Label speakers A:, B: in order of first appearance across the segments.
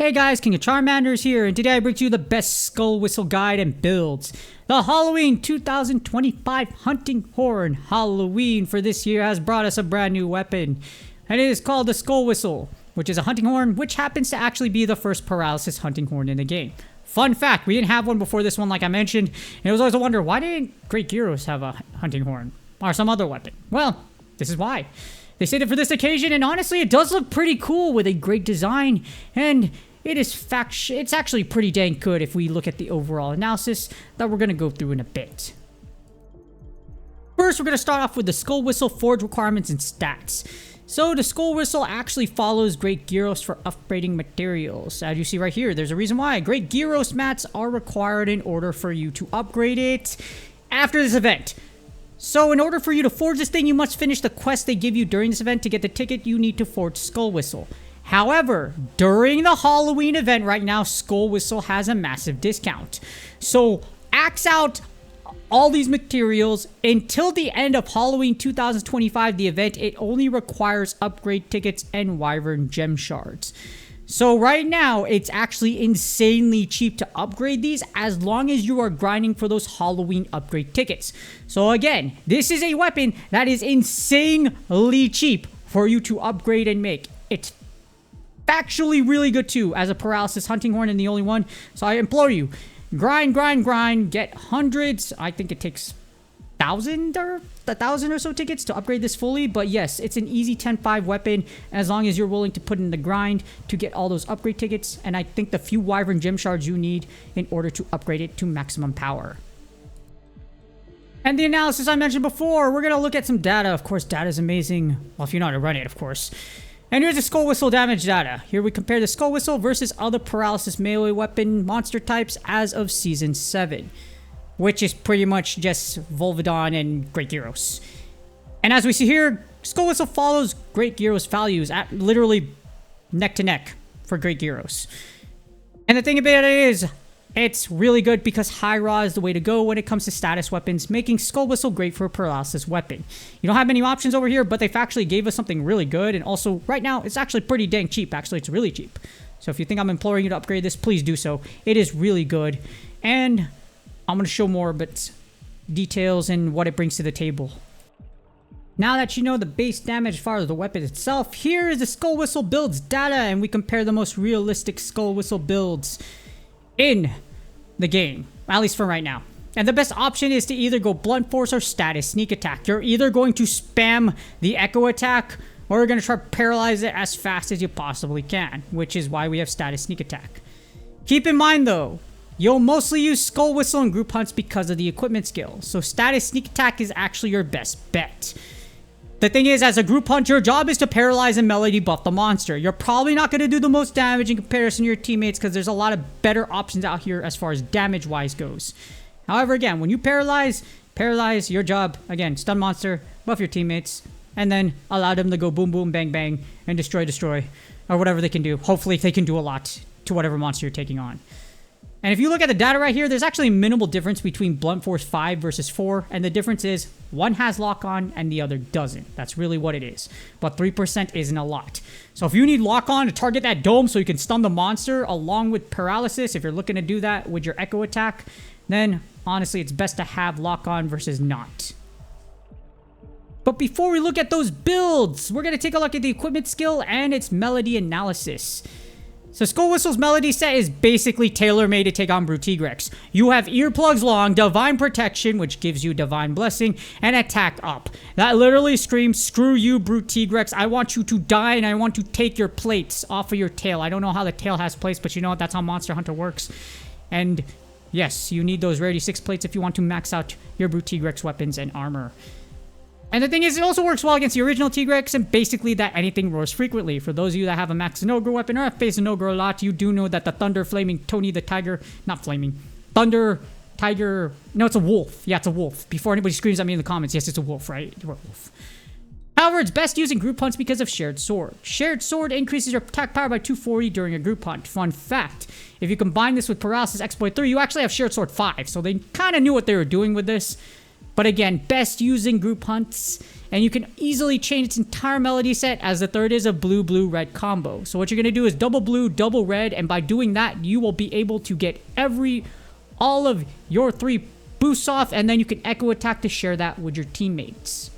A: Hey guys, King of Charmanders here, and today I bring to you the best Skull Whistle guide and builds. The Halloween 2025 Hunting Horn Halloween for this year has brought us a brand new weapon, and it is called the Skull Whistle, which is a hunting horn, which happens to actually be the first Paralysis hunting horn in the game. Fun fact, we didn't have one before this one like I mentioned, and it was always a wonder, why didn't Great Gyros have a hunting horn? Or some other weapon? Well, this is why. They saved it for this occasion, and honestly, it does look pretty cool with a great design, and it's actually pretty dang good if we look at the overall analysis that we're going to go through in a bit. First, we're going to start off with the Skull Whistle forge requirements and stats. So, the Skull Whistle actually follows Great Gyros for upgrading materials. As you see right here, there's a reason why. Great Gyros mats are required in order for you to upgrade it after this event. So in order for you to forge this thing, you must finish the quest they give you during this event. To get the ticket, you need to forge Skull Whistle. However, during the Halloween event right now, Skull Whistle has a massive discount. So axe out all these materials until the end of Halloween 2025, the event. It only requires upgrade tickets and Wyvern gem shards. So right now, it's actually insanely cheap to upgrade these as long as you are grinding for those Halloween upgrade tickets. So again, this is a weapon that is insanely cheap for you to upgrade and make. It's factually really good too as a Paralysis hunting horn and the only one. So I implore you, grind, get hundreds. I think it takes 1,000 or so tickets to upgrade this fully, but yes, it's an easy 10-5 weapon as long as you're willing to put in the grind to get all those upgrade tickets, and I think the few Wyvern gem shards you need in order to upgrade it to maximum power. And the analysis I mentioned before, we're going to look at some data. Of course, data is amazing. Well, if you know how to run it, of course. And here's the Skull Whistle damage data. Here we compare the Skull Whistle versus other Paralysis melee weapon monster types as of Season 7. Which is pretty much just Volvidon and Great Gyros. And as we see here, Skull Whistle follows Great Gyros values at literally neck to neck for Great Gyros. And the thing about it is, it's really good because high raw is the way to go when it comes to status weapons, making Skull Whistle great for a Paralysis weapon. You don't have many options over here, but they've actually gave us something really good, and also right now it's actually pretty dang cheap. Actually, it's really cheap. So if you think I'm imploring you to upgrade this, please do so. It is really good. And I'm going to show more but details and what it brings to the table. Now that you know the base damage as far as the weapon itself, here is the Skull Whistle builds data, and we compare the most realistic Skull Whistle builds in the game, at least for right now. And the best option is to either go blunt force or status sneak attack. You're either going to spam the echo attack or you're going to try to paralyze it as fast as you possibly can, which is why we have status sneak attack. Keep in mind though, you'll mostly use Skull Whistle in group hunts because of the equipment skill, so status sneak attack is actually your best bet. The thing is, as a group hunt, your job is to paralyze and melody buff the monster. You're probably not going to do the most damage in comparison to your teammates because there's a lot of better options out here as far as damage-wise goes. However, again, when you paralyze your job, again, stun monster, buff your teammates, and then allow them to go boom, boom, bang, bang, and destroy, or whatever they can do. Hopefully, they can do a lot to whatever monster you're taking on. And if you look at the data right here, there's actually a minimal difference between Blunt Force 5 versus 4. And the difference is one has lock on and the other doesn't. That's really what it is. But 3% isn't a lot. So if you need lock on to target that dome so you can stun the monster along with Paralysis, if you're looking to do that with your echo attack, then honestly, it's best to have lock on versus not. But before we look at those builds, we're going to take a look at the equipment skill and its melody analysis. So Skull Whistle's melody set is basically tailor-made to take on Brute Tigrex. You have earplugs long, Divine Protection, which gives you Divine Blessing, and Attack Up. That literally screams, screw you, Brute Tigrex. I want you to die, and I want to take your plates off of your tail. I don't know how the tail has plates, but you know what? That's how Monster Hunter works. And yes, you need those Rarity 6 plates if you want to max out your Brute Tigrex weapons and armor. And the thing is, it also works well against the original Tigrex, and basically that anything roars frequently. For those of you that have a max an ogre weapon or have faced an ogre a lot, you do know that the Thunder Flaming Tony the Tiger, not flaming, Thunder Tiger, no, it's a wolf. Yeah, it's a wolf. Before anybody screams at me in the comments, yes, it's a wolf, right? You're a wolf. However, it's best used in group hunts because of Shared Sword. Shared Sword increases your attack power by 240 during a group hunt. Fun fact, if you combine this with Paralysis Exploit 3, you actually have Shared Sword 5, so they kind of knew what they were doing with this. But again, best used in group hunts, and you can easily change its entire melody set, as the third is a blue-blue-red combo. So what you're going to do is double blue, double red, and by doing that, you will be able to get all of your 3 boosts off, and then you can echo attack to share that with your teammates.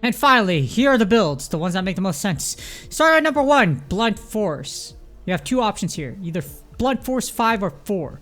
A: And finally, here are the builds, the ones that make the most sense. Start at number 1, Blunt Force. You have 2 options here, either Blunt Force 5 or 4.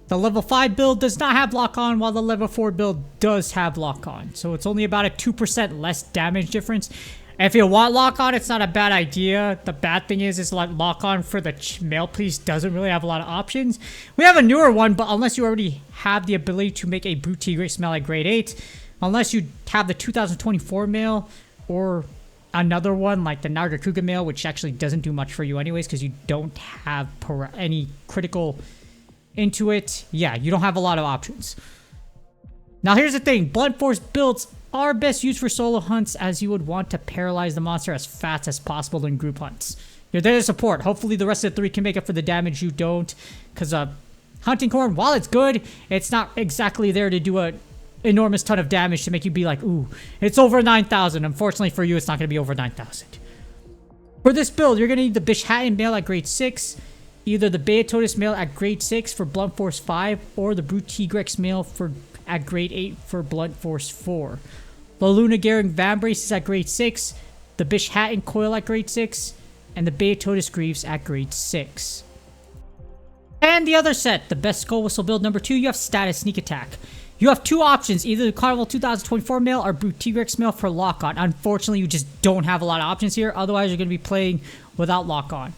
A: The level 5 build does not have lock on, while the level 4 build does have lock on. So it's only about a 2% less damage difference. If you want lock on, it's not a bad idea. The bad thing is like lock on for the male piece doesn't really have a lot of options. We have a newer one, but unless you already have the ability to make a Brute Tigrex smell at grade 8, unless you have the 2024 male or another one like the Nargacuga male, which actually doesn't do much for you anyways because you don't have any critical into it. Yeah, you don't have a lot of options. Now here's the thing, Blunt Force builds are best used for solo hunts, as you would want to paralyze the monster as fast as possible in group hunts. You're there to support. Hopefully the rest of the 3 can make up for the damage you don't, because Hunting Horn, while it's good, it's not exactly there to do an enormous ton of damage to make you be like, ooh, it's over 9,000. Unfortunately for you, it's not going to be over 9,000. For this build, you're going to need the Bishatan male at grade 6, either the Beatotus male at grade 6 for Blunt Force 5, or the Brute Tigrex male at grade 8 for Blunt Force 4. The Lunagaring Vambrace is at grade 6, the Bishatan Coil at grade 6, and the Beatotus Greaves at grade 6. And the other set, the best Skull Whistle build number 2, you have Status Sneak Attack. You have 2 options, either the Carnival 2024 male or Brute Tigrex male for lock on. Unfortunately, you just don't have a lot of options here, otherwise you're going to be playing without lock on.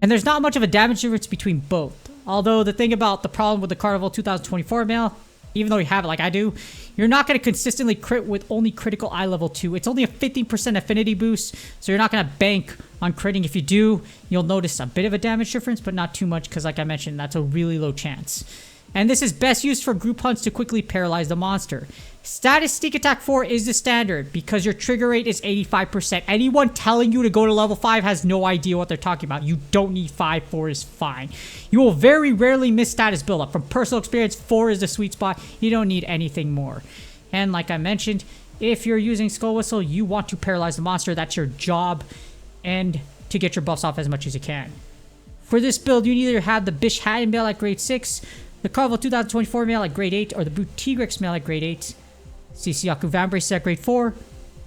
A: And there's not much of a damage difference between both. Although the thing about the problem with the Carnival 2024 male, even though you have it like I do, you're not going to consistently crit with only critical eye level 2. It's only a 15% affinity boost, so you're not going to bank on critting. If you do, you'll notice a bit of a damage difference, but not too much because, like I mentioned, that's a really low chance. And this is best used for group hunts to quickly paralyze the monster. Status Sneak Attack 4 is the standard because your trigger rate is 85%. Anyone telling you to go to level 5 has no idea what they're talking about. You don't need 5, 4 is fine. You will very rarely miss status buildup. From personal experience, 4 is the sweet spot. You don't need anything more. And like I mentioned, if you're using Skull Whistle, you want to paralyze the monster. That's your job, and to get your buffs off as much as you can. For this build, you either have the Bishatan male at grade 6, the Carnival 2024 male at grade 8, or the Brute Tigrex male at grade 8. Sisiaku Vambrace at grade 4,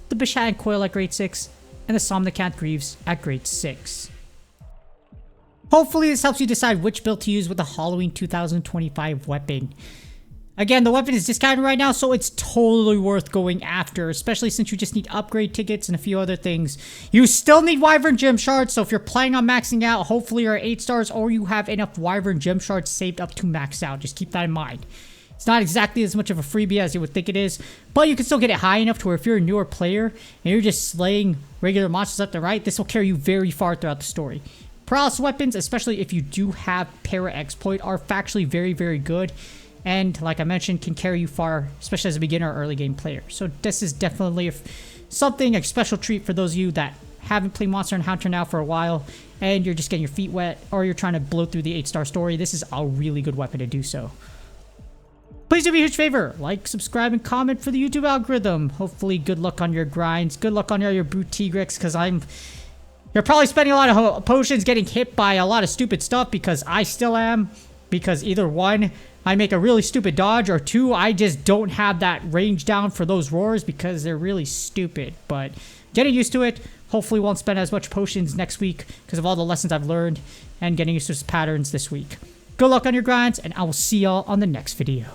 A: the Bishatan Coil at grade 6, and the Somnicant Greaves at grade 6. Hopefully this helps you decide which build to use with the Halloween 2025 weapon. Again, the weapon is discounted right now, so it's totally worth going after, especially since you just need upgrade tickets and a few other things. You still need Wyvern Gem Shards, so if you're planning on maxing out, hopefully you're at 8 stars or you have enough Wyvern Gem Shards saved up to max out. Just keep that in mind. It's not exactly as much of a freebie as you would think it is, but you can still get it high enough to where if you're a newer player and you're just slaying regular monsters left and right, this will carry you very far throughout the story. Paralysis weapons, especially if you do have Para Exploit, are factually very, very good. And like I mentioned, can carry you far, especially as a beginner or early game player. So this is definitely a special treat for those of you that haven't played Monster Hunter now for a while and you're just getting your feet wet or you're trying to blow through the 8-star story. This is a really good weapon to do so. Please do me a huge favor, like, subscribe, and comment for the YouTube algorithm. Hopefully good luck on your grinds. Good luck on your Brute Tigrex, because you're probably spending a lot of potions getting hit by a lot of stupid stuff, because I still am. Because either 1, I make a really stupid dodge, or 2, I just don't have that range down for those roars because they're really stupid. But getting used to it, hopefully won't spend as much potions next week because of all the lessons I've learned and getting used to patterns this week. Good luck on your grinds, and I will see y'all on the next video.